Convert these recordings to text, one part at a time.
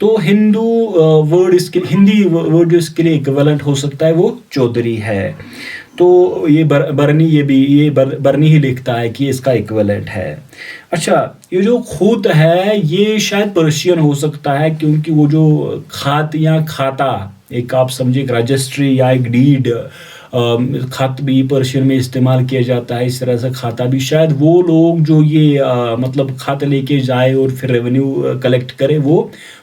تو ہندی ورڈ جو اس کے لیے ایکویلنٹ ہو سکتا ہے وہ چودھری ہے. تو یہ برنی ہی لکھتا ہے کہ اس کا ایکویلنٹ ہے. اچھا یہ جو خوت ہے یہ شاید پرشین ہو سکتا ہے کیونکہ وہ جو خات یا کھاتا ایک آپ سمجھے ایک رجسٹری یا ایک ڈیڈ خط بھی پرشین میں استعمال کیا جاتا ہے. اس طرح سے کھاتا بھی شاید وہ لوگ جو یہ مطلب خط لے کے جائے اور پھر ریونیو کلیکٹ کرے وہ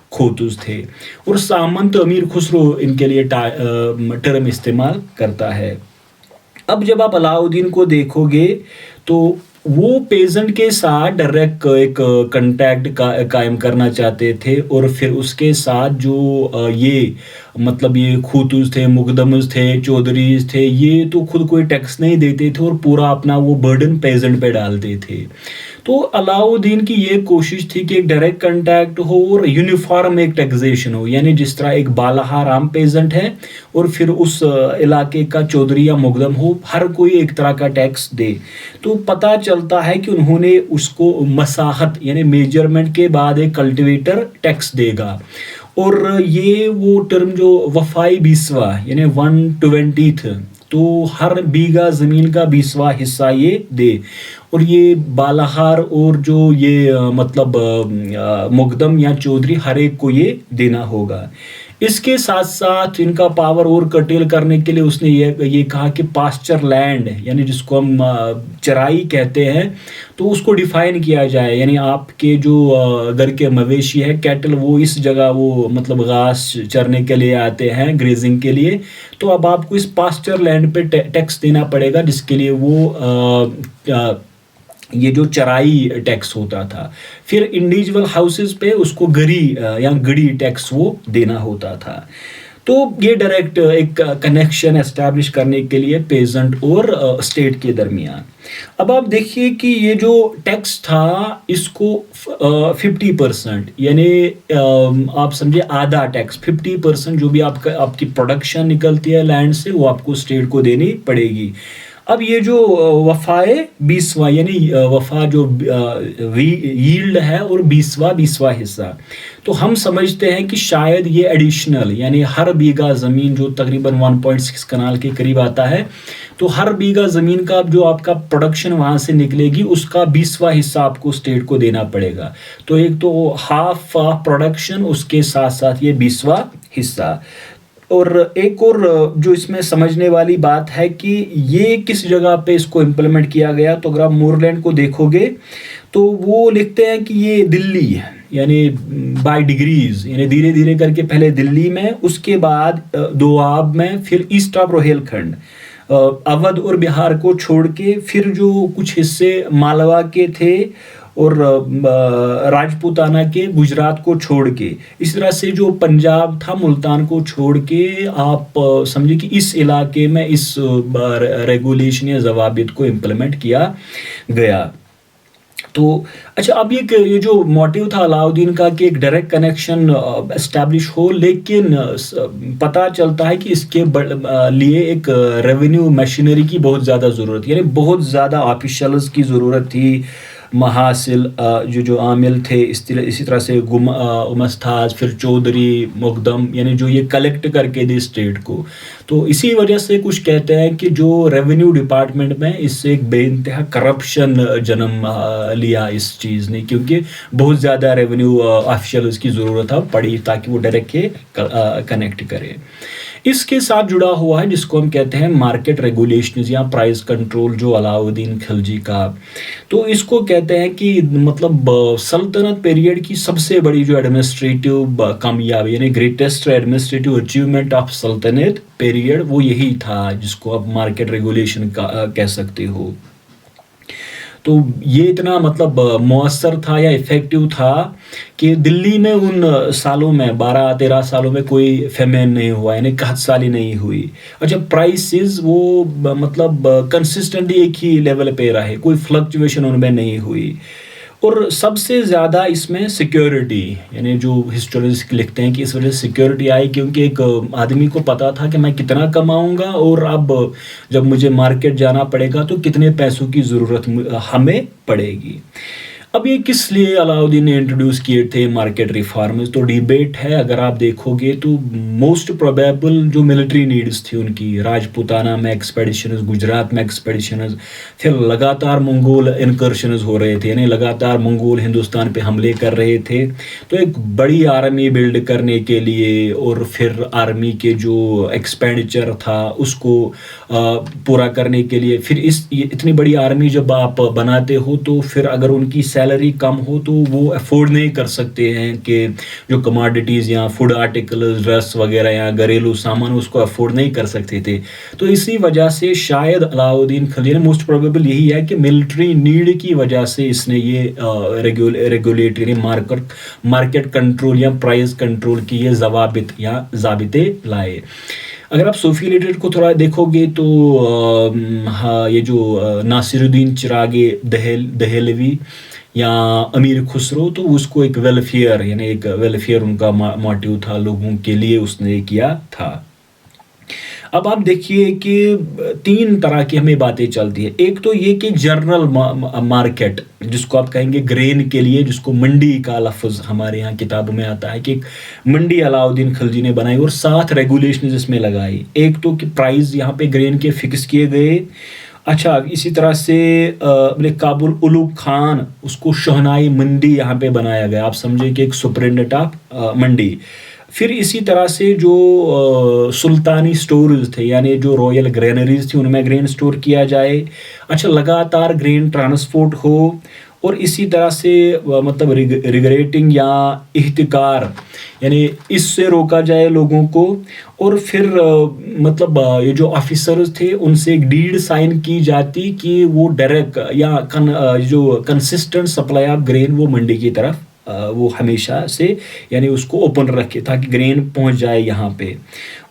کھوتوز تھے. اور سامنت امیر خسرو ان کے لیے ٹرم استعمال کرتا ہے. اب جب آپ علاؤدین کو دیکھو گے تو وہ پیزنٹ کے ساتھ ڈائریکٹ ایک کنٹیکٹ قائم کرنا چاہتے تھے اور پھر اس کے ساتھ جو یہ کھوتوز تھے، مقدمز تھے، چودھریز تھے، یہ تو خود کوئی ٹیکس نہیں دیتے تھے اور پورا اپنا وہ برڈن پیزنٹ پہ ڈالتے تھے. تو علاؤدین کی یہ کوشش تھی کہ ایک ڈائریکٹ کنٹیکٹ ہو اور یونیفارم ایک ٹیکسیشن ہو، یعنی جس طرح ایک بالہار عام پیزنٹ ہے اور پھر اس علاقے کا چودھری یا مقدم ہو، ہر کوئی ایک طرح کا ٹیکس دے. تو پتہ چلتا ہے کہ انہوں نے اس کو مساحت یعنی میجرمنٹ کے بعد ایک کلٹیویٹر ٹیکس دے گا. اور یہ وہ ٹرم جو وفائی بیسواں یعنی 1/20 تو ہر بیگھا زمین کا 20واں حصہ یہ دے. اور یہ بالہار اور جو یہ مقدم یا چودھری ہر ایک کو یہ دینا ہوگا. اس کے ساتھ ساتھ ان کا پاور اور کرٹیل کرنے کے لیے اس نے یہ کہا کہ پاسچر لینڈ یعنی جس کو ہم چرائی کہتے ہیں تو اس کو ڈیفائن کیا جائے. یعنی آپ کے جو گھر کے مویشی ہے کیٹل وہ اس جگہ وہ گھاس چرنے کے لیے آتے ہیں گریزنگ کے لیے، تو اب آپ کو اس پاسچر لینڈ پہ ٹیکس دینا پڑے گا جس کے لیے وہ یہ جو چرائی ٹیکس ہوتا تھا. پھر انڈیویجول ہاؤسز پہ اس کو گری یا گڑی ٹیکس وہ دینا ہوتا تھا. تو یہ ڈائریکٹ ایک کنیکشن اسٹیبلش کرنے کے لیے پیزنٹ اور اسٹیٹ کے درمیان. اب آپ دیکھیے کہ یہ جو ٹیکس تھا اس کو 50% یعنی آپ سمجھے آدھا ٹیکس 50% جو بھی آپ کی پروڈکشن نکلتی ہے لینڈ سے وہ آپ کو اسٹیٹ کو دینی پڑے گی. اب یہ جو وفائے 20واں یعنی وفا جو ییلڈ ہے اور 20واں حصہ، تو ہم سمجھتے ہیں کہ شاید یہ ایڈیشنل یعنی ہر بیگھا زمین جو تقریباً 1.6 کنال کے قریب آتا ہے، تو ہر بیگھا زمین کا جو آپ کا پروڈکشن وہاں سے نکلے گی اس کا 20واں حصہ آپ کو اسٹیٹ کو دینا پڑے گا. تو ایک تو ہاف پروڈکشن اس کے ساتھ ساتھ یہ 20واں حصہ. اور ایک اور جو اس میں سمجھنے والی بات ہے کہ یہ کس جگہ پہ اس کو امپلیمنٹ کیا گیا، تو اگر آپ مورلینڈ کو دیکھو گے تو وہ لکھتے ہیں کہ یہ دلی ہے یعنی بائی ڈگریز یعنی دھیرے دھیرے کر کے پہلے دلی میں، اس کے بعد دوآب میں، پھر ایسٹ آف روہیل کھنڈ اودھ اور بہار کو چھوڑ کے، پھر جو کچھ حصے مالوا کے تھے اور راجپوتانہ کے گجرات کو چھوڑ کے، اس طرح سے جو پنجاب تھا ملتان کو چھوڑ کے آپ سمجھے کہ اس علاقے میں اس ریگولیشن یا ضوابط کو امپلیمنٹ کیا گیا. تو اچھا اب یہ جو موٹیو تھا علاؤدین کا کہ ایک ڈائریکٹ کنیکشن اسٹیبلش ہو، لیکن پتہ چلتا ہے کہ اس کے لیے ایک ریونیو مشینری کی بہت زیادہ ضرورت، یعنی بہت زیادہ آفیشلز کی ضرورت تھی، محاصل جو عامل تھے، اسی طرح سے امستاذ، پھر چودھری، مقدم یعنی جو یہ کلیکٹ کر کے دے اسٹیٹ کو. تو اسی وجہ سے کچھ کہتے ہیں کہ جو ریونیو ڈپارٹمنٹ میں اس سے ایک بے انتہا کرپشن جنم لیا اس چیز نے، کیونکہ بہت زیادہ ریونیو آفیشلز کی ضرورت پڑی تاکہ وہ ڈائریکٹ کنیکٹ کرے. اس کے ساتھ جڑا ہوا ہے جس کو ہم کہتے ہیں مارکیٹ ریگولیشنز یا پرائز کنٹرول جو علاؤدین خلجی کا. تو اس کو کہتے ہیں کہ سلطنت پیریڈ کی سب سے بڑی جو ایڈمنسٹریٹو کامیابی یعنی گریٹسٹ ایڈمنسٹریٹو اچیومنٹ آف سلطنت پیریڈ وہ یہی تھا جس کو آپ مارکیٹ ریگولیشن کہہ سکتے ہو. تو یہ اتنا مؤثر تھا یا افیکٹو تھا کہ دلی میں ان سالوں میں 12-13 سالوں میں کوئی فیمین نہیں ہوا، یعنی قحط سالی نہیں ہوئی. اچھا پرائسز وہ کنسسٹنٹلی ایک ہی لیول پہ رہے، کوئی فلکچویشن ان میں نہیں ہوئی. اور سب سے زیادہ اس میں سیکیورٹی، یعنی جو ہسٹوریز لکھتے ہیں کہ اس وجہ سے سیکیورٹی آئی کیونکہ ایک آدمی کو پتا تھا کہ میں کتنا کماؤں گا اور اب جب مجھے مارکیٹ جانا پڑے گا تو کتنے پیسوں کی ضرورت ہمیں پڑے گی. اب یہ کس لیے علاؤدین نے انٹروڈیوس کیے تھے مارکیٹ ریفارمز؟ تو ڈیبیٹ ہے، اگر آپ دیکھو گے تو موسٹ پروبیبل جو ملٹری نیڈز تھی ان کی، راجپوتانہ میں ایکسپیڈیشنز، گجرات میں ایکسپیڈیشنز، پھر لگاتار منگول انکرشنز ہو رہے تھے، یعنی لگاتار منگول ہندوستان پہ حملے کر رہے تھے، تو ایک بڑی آرمی بلڈ کرنے کے لیے اور پھر آرمی کے جو ایکسپینڈیچر تھا اس کو پورا کرنے کے لیے، پھر اتنی بڑی آرمی جب آپ بناتے ہو تو پھر اگر ان کی سیلری کم ہو تو وہ افورڈ نہیں کر سکتے ہیں کہ جو کماڈیٹیز یا فوڈ آرٹیکلز، ڈریس وغیرہ یا گھریلو سامان اس کو افورڈ نہیں کر سکتے تھے. تو اسی وجہ سے شاید علاؤدین خلجی نے، موسٹ پروبیبل یہی ہے کہ ملٹری نیڈ کی وجہ سے اس نے یہ ریگولیٹری مارکیٹ کنٹرول یا پرائز کنٹرول کی یہ ضوابط یا ضابطے لائے. اگر آپ صوفی لٹریچر کو تھوڑا دیکھو گے تو یہ جو ناصر الدین چراغ دہلوی یا امیر خسرو، تو اس کو ایک ویلفیئر، یعنی ایک ویلفیئر ان کا موٹیو تھا، لوگوں کے لیے اس نے کیا تھا. اب آپ دیکھیے کہ 3 طرح کی ہمیں باتیں چلتی ہیں. ایک تو یہ کہ جنرل مارکیٹ جس کو آپ کہیں گے گرین کے لیے، جس کو منڈی کا لفظ ہمارے یہاں کتابوں میں آتا ہے کہ ایک منڈی علاؤدین خلجی نے بنائی اور 7 ریگولیشنز اس میں لگائی. ایک تو کہ پرائز یہاں پہ گرین کے فکس کیے گئے. اچھا، اسی طرح سے کابل الوغ خان، اس کو شہنائی منڈی یہاں پہ بنایا گیا، آپ سمجھے کہ ایک سپرنٹینڈنٹ آف منڈی. پھر اسی طرح سے جو سلطانی سٹورز تھے، یعنی جو رویل گرینریز تھی، ان میں گرین سٹور کیا جائے. اچھا، لگاتار گرین ٹرانسپورٹ ہو، اور اسی طرح سے مطلب ریگریٹنگ یا احتکار، یعنی اس سے روکا جائے لوگوں کو. اور پھر مطلب یہ جو آفیسرز تھے ان سے ایک ڈیڈ سائن کی جاتی کہ وہ ڈائریکٹ یا جو کنسسٹنٹ سپلائی آف گرین وہ منڈی کی طرف وہ ہمیشہ سے، یعنی اس کو اوپن رکھے تاکہ گرین پہنچ جائے یہاں پہ.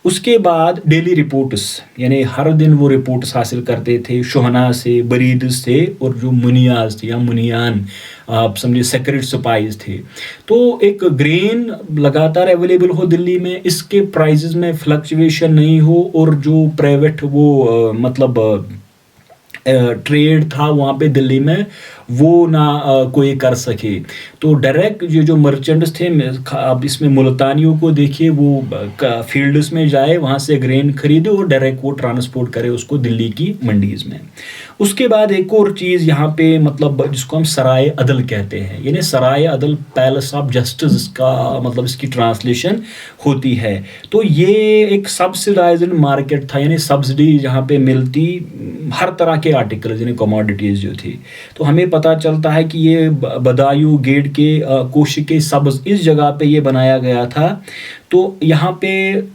اس کے بعد ڈیلی رپورٹس، یعنی ہر دن وہ رپورٹس حاصل کرتے تھے شہنا سے، بریدز سے، اور جو منیاز تھے یا منیان، آپ سمجھے سیکرٹ سپائز تھے. تو ایک گرین لگاتار اویلیبل ہو دلی میں، اس کے پرائزز میں فلکچویشن نہیں ہو، اور جو پرائیویٹ وہ مطلب ٹریڈ تھا وہاں پہ دلی میں وہ نہ کوئی کر سکے. تو ڈائریکٹ یہ جو مرچنٹس تھے، اب اس میں ملتانیوں کو دیکھیے، وہ فیلڈز میں جائے، وہاں سے گرین خریدے اور ڈائریکٹ وہ ٹرانسپورٹ کرے اس کو دلی کی منڈیز میں. اس کے بعد ایک اور چیز یہاں پہ مطلب جس کو ہم سرائے عدل کہتے ہیں، یعنی سرائے عدل پیلس آف جسٹس کا مطلب اس کی ٹرانسلیشن ہوتی ہے. تو یہ ایک سبسڈائزڈ مارکیٹ تھا، یعنی سبسڈی جہاں پہ ملتی ہر طرح کے آرٹیکلز، یعنی کموڈیٹیز جو تھی. تو ہمیں پتہ چلتا ہے کہ یہ بدایو گیٹ کے کوشک سبز اس جگہ پہ یہ بنایا گیا تھا. تو یہاں پہ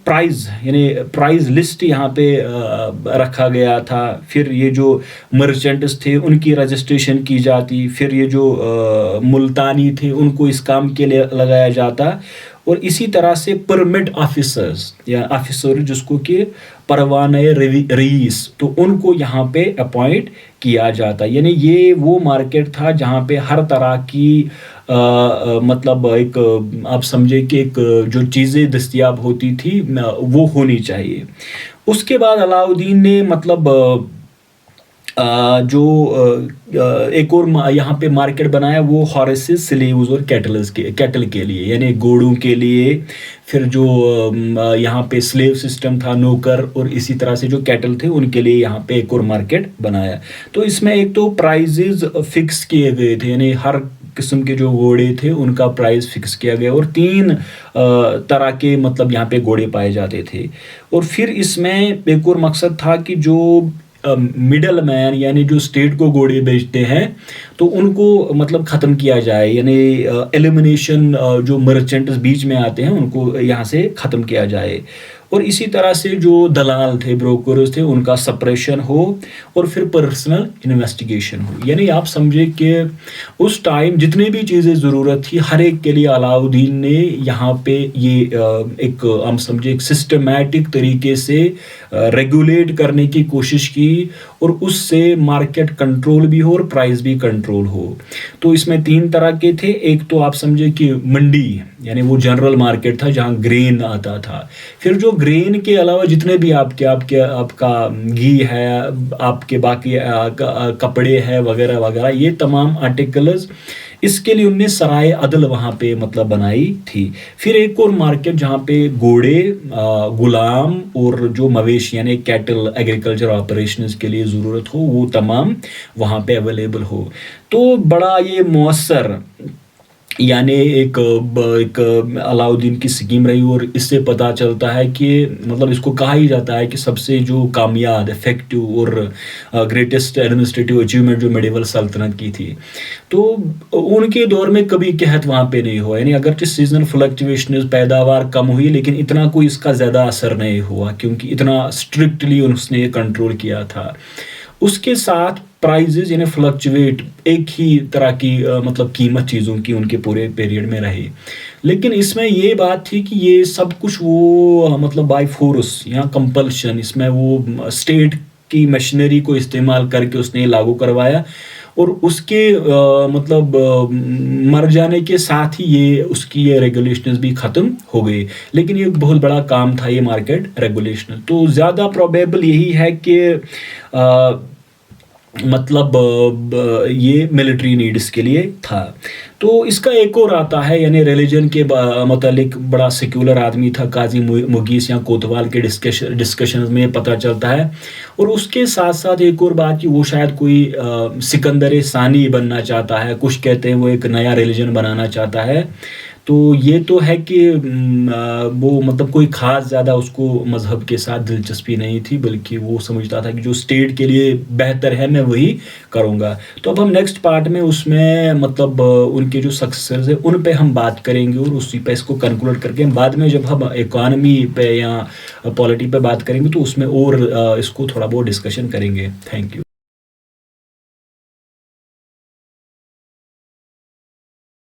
پرائز، یعنی پرائز لسٹ یہاں پہ رکھا گیا تھا. پھر یہ جو مرچنٹس تھے ان کی رجسٹریشن کی جاتی، پھر یہ جو ملتانی تھے ان کو اس کام کے لیے لگایا جاتا. اور اسی طرح سے پرمٹ آفیسرز یا آفیسر جس کو کہ پروانہ رئیس، تو ان کو یہاں پہ اپوائنٹ کیا جاتا. یعنی یہ وہ مارکیٹ تھا جہاں پہ ہر طرح کی مطلب ایک آپ سمجھے کہ ایک جو چیزیں دستیاب ہوتی تھی وہ ہونی چاہیے. اس کے بعد علاؤدین نے مطلب جو ایک اور یہاں پہ مارکیٹ بنایا وہ ہارسز، سلیوز اور کیٹل کے لیے، یعنی گھوڑوں کے لیے. پھر جو یہاں پہ سلیو سسٹم تھا، نوکر، اور اسی طرح سے جو کیٹل تھے ان کے لیے یہاں پہ ایک اور مارکیٹ بنایا. تو اس میں ایک تو پرائزز فکس کیے گئے تھے، یعنی ہر قسم کے جو گھوڑے تھے ان کا پرائز فکس کیا گیا، اور 3 طرح کے مطلب یہاں پہ گھوڑے پائے جاتے تھے. اور پھر اس میں ایک اور مقصد تھا کہ جو مڈل مین، یعنی جو اسٹیٹ کو گھوڑے بیچتے ہیں، تو ان کو مطلب ختم کیا جائے، یعنی ایلیمنیشن، جو مرچنٹس بیچ میں آتے ہیں ان کو یہاں سے ختم کیا جائے. اور اسی طرح سے جو دلال تھے، بروکرز تھے، ان کا سپریشن ہو، اور پھر پرسنل انویسٹیگیشن ہو. یعنی آپ سمجھے کہ اس ٹائم جتنے بھی چیزیں ضرورت تھی ہر ایک کے لیے علاؤدین نے یہاں پہ یہ ایک ہم سمجھے ایک سسٹمیٹک طریقے سے ریگولیٹ کرنے کی کوشش کی، اور اس سے مارکیٹ کنٹرول بھی ہو اور پرائز بھی کنٹرول ہو. تو اس میں 3 طرح کے تھے. ایک تو آپ سمجھے کہ منڈی، یعنی وہ جنرل مارکیٹ تھا جہاں گرین آتا تھا. پھر جو گرین کے علاوہ جتنے بھی آپ کا گھی ہے، آپ کے باقی کپڑے ہیں وغیرہ وغیرہ، یہ تمام آرٹیکلز اس کے لیے انہوں نے سرائے عدل وہاں پہ مطلب بنائی تھی. پھر ایک اور مارکیٹ جہاں پہ گھوڑے، غلام اور جو مویشی یعنی کیٹل ایگریکلچر آپریشنز کے لیے ضرورت ہو وہ تمام وہاں پہ اویلیبل ہو. تو بڑا یہ مؤثر یعنی ایک علاؤدین کی اسکیم رہی، اور اس سے پتہ چلتا ہے کہ مطلب اس کو کہا ہی جاتا ہے کہ سب سے جو کامیاب، افیکٹو اور گریٹسٹ ایڈمنسٹریٹو اچیومنٹ جو میڈیول سلطنت کی تھی. تو ان کے دور میں کبھی قحط وہاں پہ نہیں ہوا، یعنی اگرچہ سیزنل فلکچویشنز پیداوار کم ہوئی لیکن اتنا کوئی اس کا زیادہ اثر نہیں ہوا کیونکہ اتنا اسٹرکٹلی اس نے کنٹرول کیا تھا. اس کے ساتھ پرائزز یعنی فلکچویٹ ایک ہی طرح کی مطلب قیمت چیزوں کی ان کے پورے پیریڈ میں رہی. لیکن اس میں یہ بات تھی کہ یہ سب کچھ وہ مطلب بائی فورس یا کمپلشن، اس میں وہ اسٹیٹ کی مشینری کو استعمال کر کے اس نے لاگو کروایا، اور اس کے مطلب مر جانے کے ساتھ ہی یہ اس کی یہ ریگولیشنز بھی ختم ہو گئی. لیکن یہ ایک بہت بڑا کام تھا یہ مارکیٹ ریگولیشن. تو زیادہ پروبیبل یہی ہے کہ مطلب یہ ملٹری نیڈس کے لیے تھا. تو اس کا ایک اور آتا ہے یعنی ریلیجن کے متعلق بڑا سیکولر آدمی تھا قاضی مغیث یا کوتوال کے ڈسکشنز میں پتہ چلتا ہے. اور اس کے ساتھ ساتھ ایک اور بات کہ وہ شاید کوئی سکندر ثانی بننا چاہتا ہے، کچھ کہتے ہیں وہ ایک نیا ریلیجن بنانا چاہتا ہے. تو یہ تو ہے کہ وہ مطلب کوئی خاص زیادہ اس کو مذہب کے ساتھ دلچسپی نہیں تھی، بلکہ وہ سمجھتا تھا کہ جو اسٹیٹ کے لیے بہتر ہے میں وہی کروں گا. تو اب ہم نیکسٹ پارٹ میں اس میں مطلب ان کے جو سکسیسرز ہیں ان پہ ہم بات کریں گے، اور اسی پہ اس کو کنکلوڈ کر کے بعد میں جب ہم اکانومی پہ یا پالیٹی پہ بات کریں گے تو اس میں اور اس کو تھوڑا بہت ڈسکشن کریں گے. Thank you.